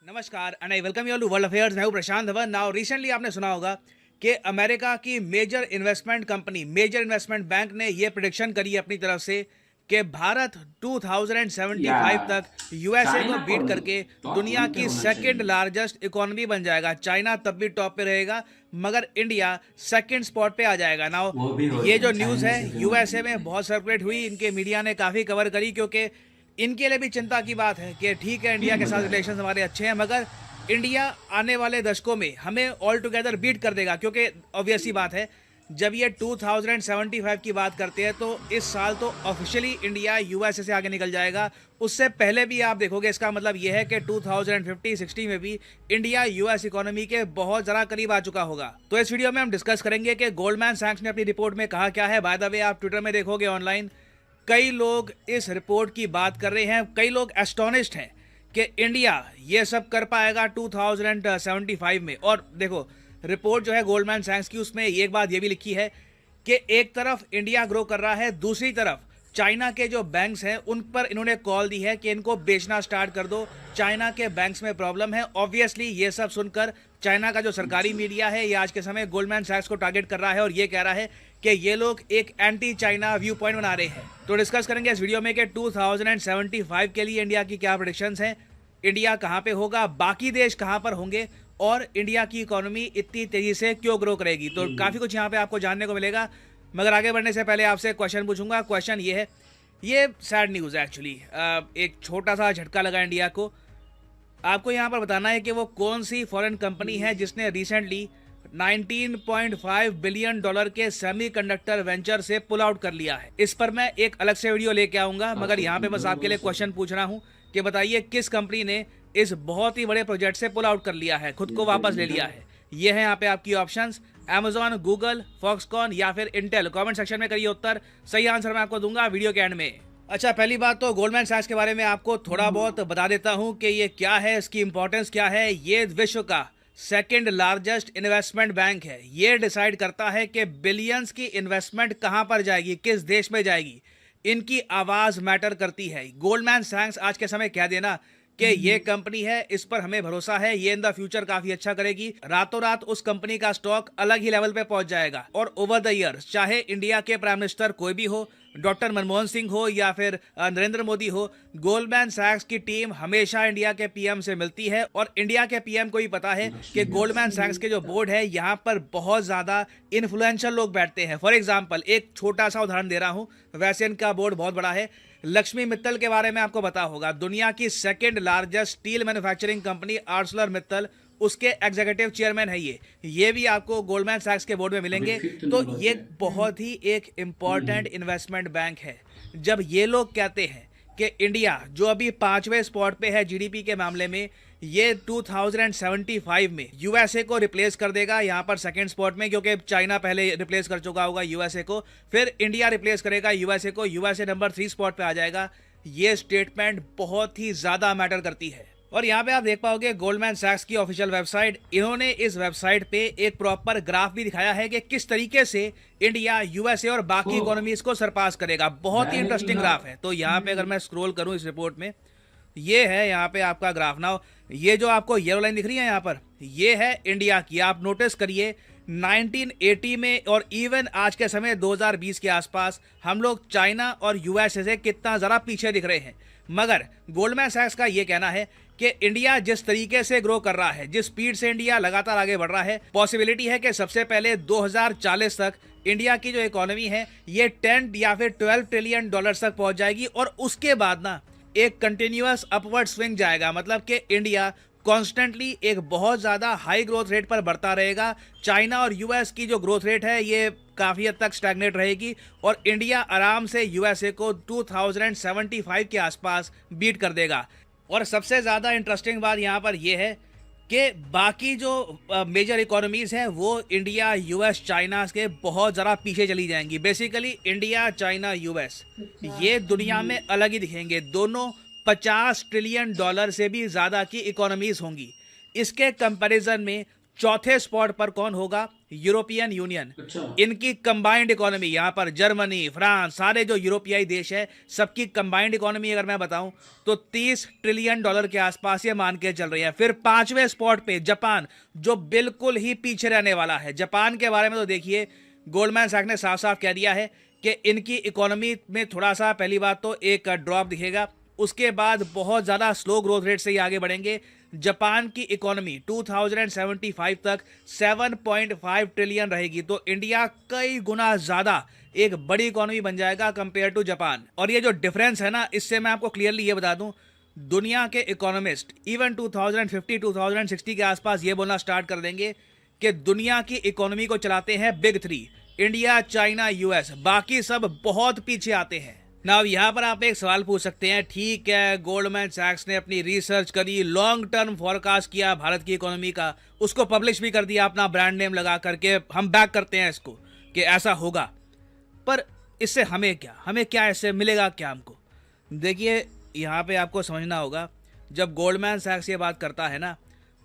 नमस्कार and I welcome you all to world affairs. मैं हूं प्रशांत धवन। नाउ रिसेंटली आपने सुना होगा कि अमेरिका की major investment company major investment bank ने ये प्रिडिक्शन करी है अपनी तरफ से कि भारत 2075 या तक यूएसए को चाइना को बीट करके दुनिया टॉप 1 पे की होना सेकंड चाहिए। लार्जेस्ट इकोनॉमी बन जाएगा। चाइना तब भी टॉप पे रहेगा मगर इंडिया सेकंड स्पॉट पे आ जाएगा। नाउ वो भी हो ये जो न्यूज़ चाइना है से भी होना यूएसए चाहिए। में बहुत सर्कुलेट हुई, इनके मीडिया ने काफ़ी कवर करी क्योंकि इनके लिए भी चिंता की बात है कि ठीक है इंडिया ठीक के हो साथ जाएगा। रिलेशन हमारे अच्छे हैं मगर इंडिया आने वाले दशकों में हमें ऑल टुगेदर बीट कर देगा क्योंकि ऑब्वियस सी बात है जब ये 2075 की बात करते हैं तो इस साल तो ऑफिशियली इंडिया यूएसए से आगे निकल जाएगा। उससे पहले भी आप देखोगे, इसका मतलब ये है कि 2050-60 में भी इंडिया यूएस इकोनॉमी के बहुत ज़रा करीब आ चुका होगा। तो इस वीडियो में हम डिस्कस करेंगे कि गोल्डमैन सैक्स ने अपनी रिपोर्ट में कहा क्या है। बाय द वे आप ट्विटर में देखोगे ऑनलाइन कई लोग इस रिपोर्ट की बात कर रहे हैं, कई लोग एस्टोनिश्ड हैं कि इंडिया ये सब कर पाएगा 2075 में। और देखो रिपोर्ट जो है गोल्डमैन सैक्स की, उसमें एक बात ये भी लिखी है कि एक तरफ इंडिया ग्रो कर रहा है, दूसरी तरफ चाइना के जो बैंक्स हैं उन पर इन्होंने कॉल दी है कि इनको बेचना स्टार्ट कर दो, चाइना के बैंक्स में प्रॉब्लम है। ऑब्वियसली ये सब सुनकर चाइना का जो सरकारी मीडिया है ये आज के समय गोल्डमैन सैक्स को टारगेट कर रहा है और ये कह रहा है कि ये लोग एक एंटी चाइना व्यू पॉइंट बना रहे हैं। तो डिस्कस करेंगे इस वीडियो में कि 2075 के लिए इंडिया की क्या प्रेडिक्शंस हैं, इंडिया कहाँ पे होगा, बाकी देश कहाँ पर होंगे और इंडिया की इकोनॉमी इतनी तेजी से क्यों ग्रो करेगी। तो काफ़ी कुछ यहाँ पे आपको जानने को मिलेगा मगर आगे बढ़ने से पहले आपसे क्वेश्चन पूछूंगा। क्वेश्चन ये है, ये सैड न्यूज़ है एक्चुअली, एक छोटा सा झटका लगा इंडिया को। आपको यहाँ पर बताना है कि वो कौन सी फॉरेन कंपनी है जिसने रिसेंटली 19.5 बिलियन डॉलर के सेमीकंडक्टर वेंचर से पुल आउट कर लिया है। इस पर मैं एक अलग से वीडियो लेके आऊंगा मगर यहाँ पे बस आपके लिए क्वेश्चन पूछ रहा हूँ कि बताइए किस कंपनी ने इस बहुत ही बड़े प्रोजेक्ट से पुल आउट कर लिया है, खुद को वापस ले लिया है। ये है यहाँ पे आपकी ऑप्शंस, Amazon, गूगल, फॉक्सकॉन या फिर इंटेल। कमेंट सेक्शन में करिए उत्तर, सही आंसर मैं आपको दूंगा वीडियो के एंड में। अच्छा, पहली बात तो गोल्डमैन सैक्स के बारे में आपको थोड़ा बहुत बता देता हूं कि ये क्या है, इसकी इंपॉर्टेंस क्या है। ये विश्व का सेकंड लार्जेस्ट इन्वेस्टमेंट बैंक है। ये डिसाइड करता है कि बिलियंस की इन्वेस्टमेंट कहां पर जाएगी, किस देश में जाएगी। इनकी आवाज़ मैटर करती है। गोल्डमैन सैक्स आज के समय कह देना कि ये कंपनी है, इस पर हमें भरोसा है, ये इन द फ्यूचर काफी अच्छा करेगी, रातों रात उस कंपनी का स्टॉक अलग ही लेवल पे पहुंच जाएगा। और ओवर द ईयर्स चाहे इंडिया के प्राइम मिनिस्टर कोई भी हो, डॉक्टर मनमोहन सिंह हो या फिर नरेंद्र मोदी हो, गोल्डमैन सैक्स की टीम हमेशा इंडिया के पीएम से मिलती है और इंडिया के पीएम को भी पता है कि गोल्डमैन सैक्स के जो बोर्ड है यहाँ पर बहुत ज्यादा इन्फ्लुएंशियल लोग बैठते हैं। फॉर एग्जाम्पल एक छोटा सा उदाहरण दे रहा हूँ, वैसे इनका बोर्ड बहुत बड़ा है। लक्ष्मी मित्तल के बारे में आपको पता होगा, दुनिया की second largest steel manufacturing company Arcelor Mittal, उसके एग्जीक्यूटिव चेयरमैन है ये भी आपको गोल्डमैन सैक्स के बोर्ड में मिलेंगे। तो ये बहुत ही एक इम्पॉर्टेंट इन्वेस्टमेंट बैंक है। जब ये लोग कहते हैं कि इंडिया जो अभी 5वें स्पॉट पे है जीडीपी के मामले में, ये 2075 में यूएसए को रिप्लेस कर देगा यहाँ पर सेकंड स्पॉट में, क्योंकि चाइना पहले रिप्लेस कर चुका होगा यूएसए को, फिर इंडिया रिप्लेस करेगा यूएसए को, यूएसए नंबर 3 स्पॉट पे आ जाएगा। ये स्टेटमेंट बहुत ही ज़्यादा मैटर करती है। और यहाँ पे आप देख पाओगे गोल्डमैन सैक्स की ऑफिशियल वेबसाइट, इन्होंने इस वेबसाइट पे एक प्रॉपर ग्राफ भी दिखाया है कि किस तरीके से इंडिया यूएसए और बाकी इकोनॉमीज को सरपास करेगा। बहुत ही इंटरेस्टिंग ग्राफ है। तो यहाँ पे अगर मैं स्क्रॉल करूँ इस रिपोर्ट में, ये है यहाँ पे आपका ग्राफ। नाउ ये जो आपको येलो लाइन दिख रही है यहाँ पर, ये है इंडिया की। आप नोटिस करिए 1980 में और इवन आज के समय 2020 के आसपास हम लोग चाइना और यूएसए से कितना ज़रा पीछे दिख रहे हैं। मगर गोल्डमैन सैक्स का ये कहना है कि इंडिया जिस तरीके से ग्रो कर रहा है, जिस स्पीड से इंडिया लगातार आगे बढ़ रहा है, पॉसिबिलिटी है कि सबसे पहले 2040 तक इंडिया की जो इकोनॉमी है ये 10 या फिर 12 ट्रिलियन डॉलर्स तक पहुंच जाएगी और उसके बाद ना एक कंटिन्यूअस अपवर्ड स्विंग जाएगा। मतलब कि इंडिया कॉन्स्टेंटली एक बहुत ज़्यादा हाई ग्रोथ रेट पर बढ़ता रहेगा। चाइना और यूएस की जो ग्रोथ रेट है ये काफ़ी हद तक स्टैग्नेट रहेगी और इंडिया आराम से यूएसए को 2075 के आसपास बीट कर देगा। और सबसे ज़्यादा इंटरेस्टिंग बात यहाँ पर यह है कि बाकी जो मेजर इकोनॉमीज़ हैं वो इंडिया, यूएस, चाइना के बहुत ज़रा पीछे चली जाएंगी। बेसिकली इंडिया, चाइना, यूएस ये दुनिया में अलग ही दिखेंगे। दोनों 50 ट्रिलियन डॉलर से भी ज़्यादा की इकोनॉमीज़ होंगी। इसके कंपैरिजन में चौथे स्पॉट पर कौन होगा? यूरोपियन यूनियन, अच्छा। इनकी कंबाइंड इकोनॉमी, यहाँ पर जर्मनी, फ्रांस, सारे जो यूरोपियाई देश है, सबकी कंबाइंड इकोनॉमी अगर मैं बताऊं तो $30 ट्रिलियन के आसपास ये मान के चल रही है। फिर 5वें स्पॉट पे जापान, जो बिल्कुल ही पीछे रहने वाला है। जापान के बारे में तो देखिए, गोल्डमैन सैक्स ने साफ साफ कह दिया है कि इनकी इकोनॉमी में थोड़ा सा, पहली बात तो एक ड्रॉप दिखेगा, उसके बाद बहुत ज़्यादा स्लो ग्रोथ रेट से ही आगे बढ़ेंगे। जापान की इकोनॉमी 2075 तक 7.5 ट्रिलियन रहेगी, तो इंडिया कई गुना ज़्यादा एक बड़ी इकोनॉमी बन जाएगा कंपेयर टू जापान। और ये जो डिफरेंस है ना, इससे मैं आपको क्लियरली ये बता दूं, दुनिया के इकोनॉमिस्ट इवन 2050-2060 के आसपास ये बोलना स्टार्ट कर देंगे कि दुनिया की इकोनॉमी को चलाते हैं big three, India, China, US, बाकी सब बहुत पीछे आते हैं ना। यहाँ पर आप एक सवाल पूछ सकते हैं, ठीक है गोल्डमैन सैक्स ने अपनी रिसर्च करी, लॉन्ग टर्म फोरकास्ट किया भारत की इकोनॉमी का, उसको पब्लिश भी कर दिया अपना ब्रांड नेम लगा करके, हम बैक करते हैं इसको कि ऐसा होगा, पर इससे हमें क्या इससे मिलेगा क्या हमको? देखिए यहाँ पे आपको समझना होगा, जब गोल्डमैन सैक्स ये बात करता है ना,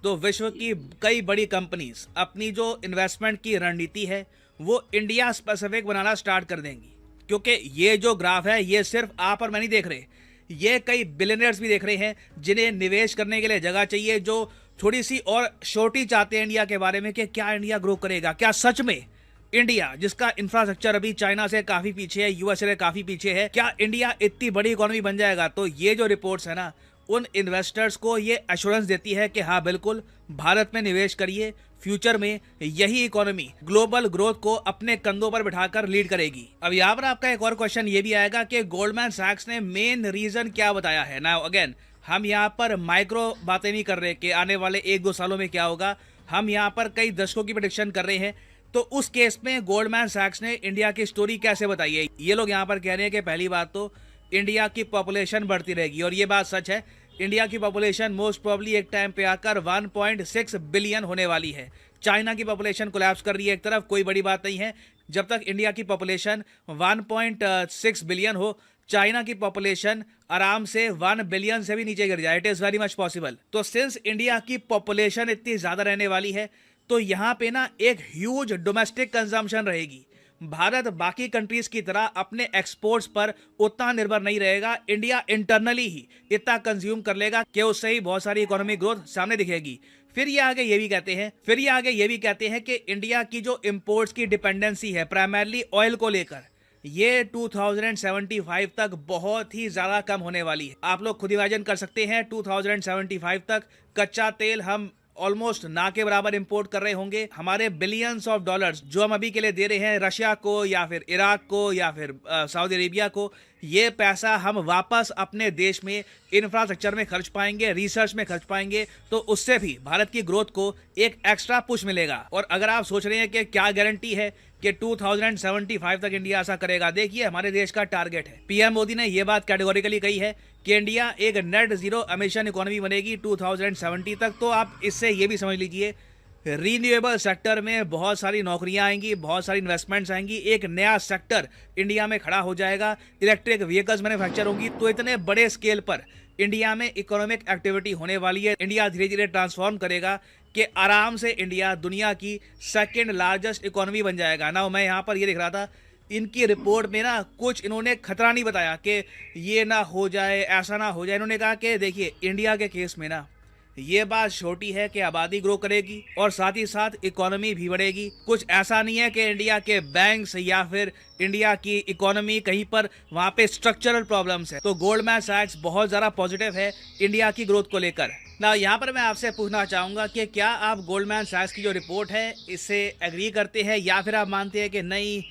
तो विश्व की कई बड़ी कंपनीज अपनी जो इन्वेस्टमेंट की रणनीति है वो इंडिया स्पेसिफिक बनाना स्टार्ट कर देंगी। क्योंकि ये जो ग्राफ है, ये सिर्फ आप और मैं नहीं देख रहे, ये कई बिलियनर्स भी देख रहे हैं जिन्हें निवेश करने के लिए जगह चाहिए, जो थोड़ी सी और छोटी चाहते हैं इंडिया के बारे में कि क्या इंडिया ग्रो करेगा, क्या सच में इंडिया, जिसका इंफ्रास्ट्रक्चर अभी चाइना से काफी पीछे है, यूएसए से काफी पीछे है, क्या इंडिया इतनी बड़ी इकोनॉमी बन जाएगा? तो ये जो रिपोर्ट्स है ना, उन इन्वेस्टर्स को ये एश्योरेंस देती है कि हाँ बिल्कुल भारत में निवेश करिए, फ्यूचर में यही इकोनॉमी ग्लोबल ग्रोथ को अपने कंधों पर बिठाकर लीड करेगी। अब यहाँ पर आपका एक और क्वेश्चन ये भी आएगा कि गोल्डमैन सैक्स ने मेन रीजन क्या बताया है। नाउ अगेन, हम यहाँ पर माइक्रो बातें नहीं कर रहे कि आने वाले 1-2 सालों में क्या होगा, हम यहाँ पर कई दशकों की प्रेडिक्शन कर रहे हैं। तो उस केस में गोल्डमैन सैक्स ने इंडिया की स्टोरी कैसे बताई है? ये लोग यहाँ पर कह रहे हैं कि पहली बात तो इंडिया की पॉपुलेशन बढ़ती रहेगी, और ये बात सच है। इंडिया की पॉपुलेशन मोस्ट प्रोबेबली एक टाइम पे आकर 1.6 बिलियन होने वाली है। चाइना की पॉपुलेशन कोलैप्स कर रही है एक तरफ, कोई बड़ी बात नहीं है। जब तक इंडिया की पॉपुलेशन 1.6 बिलियन हो, चाइना की पॉपुलेशन आराम से 1 बिलियन से भी नीचे गिर जाए, it is very much possible. तो सिंस इंडिया की पॉपुलेशन इतनी ज्यादा रहने वाली है, तो यहाँ पे ना एक ह्यूज डोमेस्टिक कंजम्पशन रहेगी। भारत बाकी कंट्रीज की तरह अपने एक्सपोर्ट्स पर उतना निर्भर नहीं रहेगा, इंडिया इंटरनली ही इतना कंज्यूम कर लेगा कि उससे ही बहुत सारी इकोनॉमिक ग्रोथ सामने दिखेगी। फिर ये आगे ये भी कहते हैं कि इंडिया की जो इंपोर्ट्स की डिपेंडेंसी है प्राइमरली ऑयल को लेकर, ये 2075 तक बहुत ही ज्यादा कम होने वाली है। आप लोग खुद इमेजिन कर सकते हैं 2075 तक कच्चा तेल हम ऑलमोस्ट ना के बराबर इंपोर्ट कर रहे होंगे। हमारे बिलियंस ऑफ डॉलर्स जो हम अभी के लिए दे रहे हैं रशिया को या फिर इराक को या फिर सऊदी अरेबिया को, ये पैसा हम वापस अपने देश में इंफ्रास्ट्रक्चर में खर्च पाएंगे, रिसर्च में खर्च पाएंगे, तो उससे भी भारत की ग्रोथ को एक एक्स्ट्रा पुश मिलेगा। और अगर आप सोच रहे हैं कि क्या गारंटी है कि 2075 तक इंडिया ऐसा करेगा, देखिए हमारे देश का टारगेट है, पीएम मोदी ने यह बात कैटेगोरिकली कही है कि इंडिया एक नेट जीरो एमिशन इकोनॉमी बनेगी 2070 तक। तो आप इससे ये भी समझ लीजिए रीन्यूएबल सेक्टर में बहुत सारी नौकरियां आएंगी, बहुत सारी इन्वेस्टमेंट्स आएंगी, एक नया सेक्टर इंडिया में खड़ा हो जाएगा, इलेक्ट्रिक व्हीकल्स मैन्युफैक्चर होंगी। तो इतने बड़े स्केल पर इंडिया में इकोनॉमिक एक्टिविटी होने वाली है, इंडिया धीरे धीरे ट्रांसफॉर्म करेगा कि आराम से इंडिया दुनिया की सेकेंड लार्जेस्ट इकोनॉमी बन जाएगा ना। मैं यहाँ पर ये देख रहा था, इनकी रिपोर्ट में ना कुछ इन्होंने खतरा नहीं बताया कि ये ना हो जाए, ऐसा ना हो जाए। इन्होंने कहा कि देखिए इंडिया के केस में ना ये बात छोटी है कि आबादी ग्रो करेगी और साथ ही साथ इकोनॉमी भी बढ़ेगी। कुछ ऐसा नहीं है कि इंडिया के बैंक्स या फिर इंडिया की इकोनॉमी कहीं पर वहां पे स्ट्रक्चरल प्रॉब्लम्स है। तो गोल्डमैन सैक्स बहुत ज़्यादा पॉजिटिव है इंडिया की ग्रोथ को लेकर ना। यहाँ पर मैं आपसे पूछना चाहूँगा कि क्या आप गोल्डमैन सैक्स की जो रिपोर्ट है इससे एग्री करते हैं या फिर आप मानते हैं कि नहीं,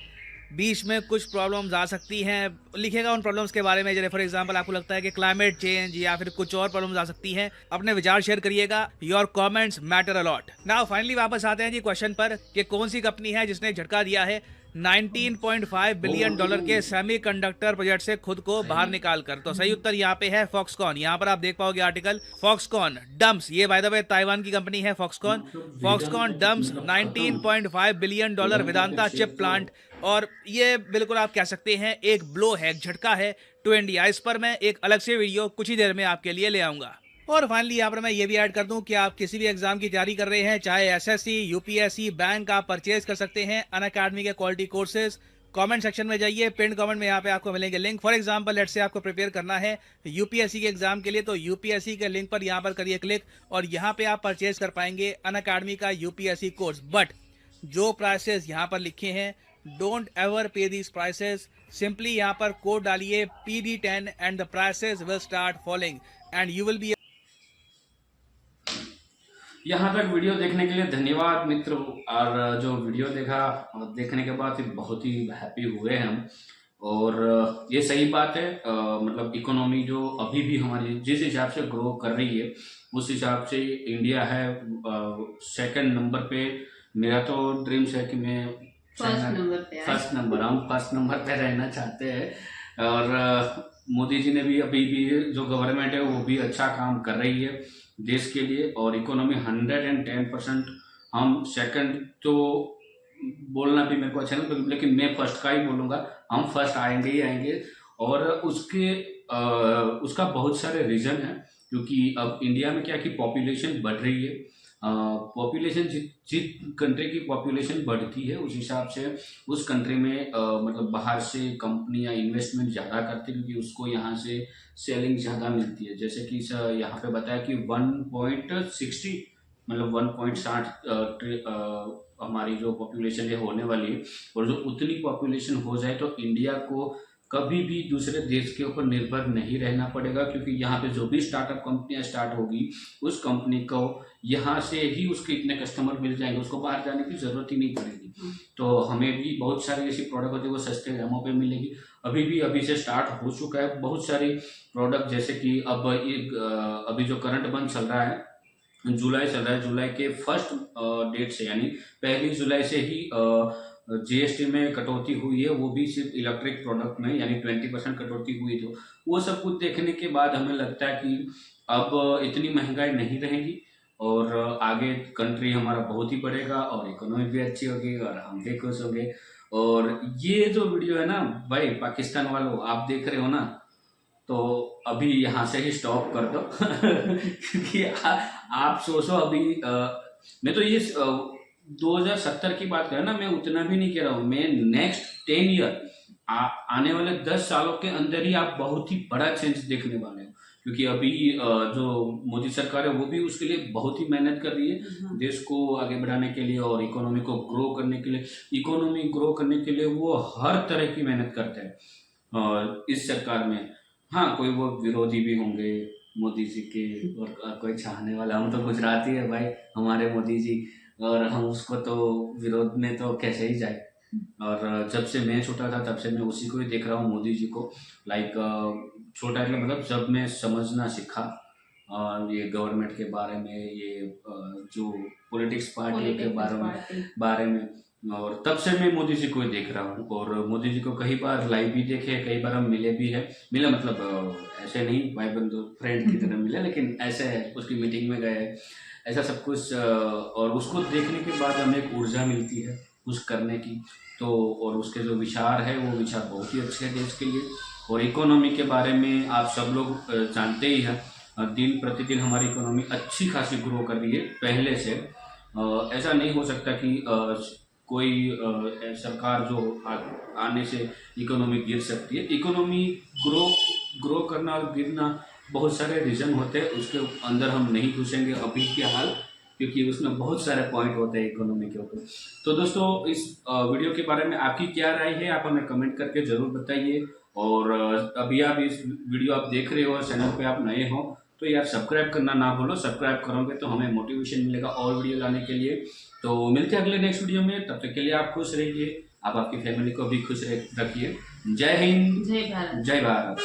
बीच में कुछ प्रॉब्लम्स आ सकती हैं? लिखेगा उन प्रॉब्लम्स के बारे में, जैसे फॉर एग्जांपल आपको लगता है कि क्लाइमेट चेंज या फिर कुछ और प्रॉब्लम्स आ सकती हैं। अपने विचार शेयर करिएगा, your comments matter a lot. Now finally वापस आते हैं जी क्वेश्चन पर कि कौन सी कंपनी है जिसने झटका दिया है 19.5 बिलियन डॉलर के सेमीकंडक्टर प्रोजेक्ट से खुद को बाहर निकालकर। तो सही उत्तर यहाँ पे है फॉक्सकॉन। यहाँ पर आप देख पाओगे आर्टिकल, फॉक्सकॉन डम्प्स, ये बाय द वे ताइवान की कंपनी है Foxconn dumps 19.5 billion dollar Vedanta chip plant. और ये बिल्कुल आप कह सकते हैं एक ब्लो है, एक झटका है टू इंडिया। इस पर मैं एक अलग से वीडियो कुछ ही देर में आपके लिए ले आऊंगा। और फाइनली यहाँ पर मैं ये भी ऐड कर दूं कि आप किसी भी एग्जाम की तैयारी कर रहे हैं, चाहे एसएससी, यूपीएससी, बैंक, आप परचेज कर सकते हैं अनअकैडमी के क्वालिटी कोर्सेज। कमेंट सेक्शन में जाइए, पिन कमेंट में यहाँ पे आपको मिलेंगे link. For example let's say आपको प्रिपेयर करना है यूपीएससी के एग्जाम के लिए, तो यूपीएससी के लिंक पर यहाँ पर करिए क्लिक और यहाँ पे आप परचेज कर पाएंगे अनअकैडमी का यूपीएससी कोर्स। बट जो प्राइसेस यहाँ पर लिखे हैं, डोंट एवर पे दीज प्राइसेस। सिंपली यहाँ पर कोड डालिए PD10 and the prices will start following and you will be. यहाँ तक वीडियो देखने के लिए धन्यवाद मित्रों। और जो वीडियो देखा देखने के बाद बहुत ही हैप्पी हुए हम। और ये सही बात है, मतलब इकोनॉमी जो अभी भी हमारी जिस हिसाब से ग्रो कर रही है उस हिसाब से इंडिया है सेकंड नंबर पे। मेरा तो ड्रीम्स है कि मैं फर्स्ट नंबर पे रहना चाहते हैं। और मोदी जी ने भी अभी भी जो गवर्नमेंट है वो भी अच्छा काम कर रही है देश के लिए। और इकोनॉमी 110% हम सेकंड तो बोलना भी मेरे को अच्छा नहीं, लेकिन मैं फर्स्ट का ही बोलूँगा। हम फर्स्ट आएंगे ही आएंगे। और उसका बहुत सारे रीज़न है, क्योंकि अब इंडिया में क्या कि पॉपुलेशन बढ़ रही है। पॉपुलेशन जिस कंट्री की पॉपुलेशन बढ़ती है उस हिसाब से उस कंट्री में मतलब बाहर से कंपनियां इन्वेस्टमेंट ज़्यादा करती है, क्योंकि उसको यहाँ से सेलिंग ज़्यादा मिलती है। जैसे कि यहाँ पे बताया कि 1.60 मतलब 1.60 हमारी जो पॉपुलेशन है होने वाली है। और जो उतनी पॉपुलेशन हो जाए तो इंडिया को कभी भी दूसरे देश के ऊपर निर्भर नहीं रहना पड़ेगा, क्योंकि यहाँ पे जो भी स्टार्टअप कंपनियां स्टार्ट होगी उस कंपनी को यहाँ से ही उसके इतने कस्टमर मिल जाएंगे, उसको बाहर जाने की ज़रूरत ही नहीं पड़ेगी। तो हमें भी बहुत सारी ऐसी प्रोडक्ट होती है वो सस्ते दामों पे मिलेगी। अभी से स्टार्ट हो चुका है बहुत सारी प्रोडक्ट। जैसे कि अब एक अभी जो करंट मंथ चल रहा है, जुलाई चल रहा है, जुलाई के फर्स्ट डेट से यानी 1 जुलाई से ही जीएसटी में कटौती हुई है, वो भी सिर्फ इलेक्ट्रिक प्रोडक्ट में, यानी 20% कटौती हुई। तो वो सब कुछ देखने के बाद हमें लगता है कि अब इतनी महंगाई नहीं रहेगी और आगे कंट्री हमारा बहुत ही बढ़ेगा और इकोनॉमी भी अच्छी होगी और हम भी खुश होंगे। और ये जो वीडियो है ना भाई, पाकिस्तान वालों आप देख रहे हो ना, तो अभी यहाँ से ही स्टॉप कर दो क्योंकि आप सोचो अभी मैं तो ये 2070 की बात करें ना, मैं उतना भी नहीं कह रहा हूँ। मैं नेक्स्ट 10 ईयर आने वाले 10 सालों के अंदर ही आप बहुत ही बड़ा चेंज देखने वाले हो, क्योंकि अभी जो मोदी सरकार है वो भी उसके लिए बहुत ही मेहनत कर रही है देश को आगे बढ़ाने के लिए और इकोनॉमी को ग्रो करने के लिए। इकोनॉमी ग्रो करने के लिए वो हर तरह की मेहनत करते हैं इस सरकार में। हाँ, कोई वो विरोधी भी होंगे मोदी जी के और कोई चाहने वाला। हम तो गुजराती है भाई, हमारे मोदी जी, और हम उसको तो विरोध में तो कैसे ही जाए। और जब से मैं छोटा था तब से मैं उसी को ही देख रहा हूँ, मोदी जी को। लाइक छोटा मतलब जब मैं समझना सीखा ये गवर्नमेंट के बारे में, ये जो पॉलिटिक्स पार्टी के बारे में, और तब से मैं मोदी जी को ही देख रहा हूँ। और मोदी जी को कई बार लाइव भी देखे, कई बार हम मिले भी है। मिला मतलब ऐसे नहीं भाई बंधु फ्रेंड की तरह मिले, लेकिन ऐसे उसकी मीटिंग में गए, ऐसा सब कुछ। और उसको देखने के बाद हमें एक ऊर्जा मिलती है कुछ करने की। तो और उसके जो विचार है वो विचार बहुत ही अच्छे हैं देश के लिए। और इकोनॉमी के बारे में आप सब लोग जानते ही हैं, दिन प्रतिदिन हमारी इकोनॉमी अच्छी खासी ग्रो कर रही है पहले से। ऐसा नहीं हो सकता कि कोई सरकार जो आने से इकोनॉमी गिर सकती है। इकोनॉमी ग्रो करना और गिरना बहुत सारे रीज़न होते हैं, उसके अंदर हम नहीं घुसेंगे अभी के हाल, क्योंकि उसमें बहुत सारे पॉइंट होते हैं इकोनॉमी के ऊपर। तो दोस्तों इस वीडियो के बारे में आपकी क्या राय है, आप हमें कमेंट करके ज़रूर बताइए। और अभी आप इस वीडियो आप देख रहे हो और चैनल पे आप नए हो तो यार सब्सक्राइब करना ना भूलो। सब्सक्राइब करोगे तो हमें मोटिवेशन मिलेगा और वीडियो लाने के लिए। तो मिलते हैं अगले नेक्स्ट वीडियो में, तब तक के लिए आप खुश रहिए, आप आपकी फैमिली को भी खुश रखिए। जय हिंद, जय भारत।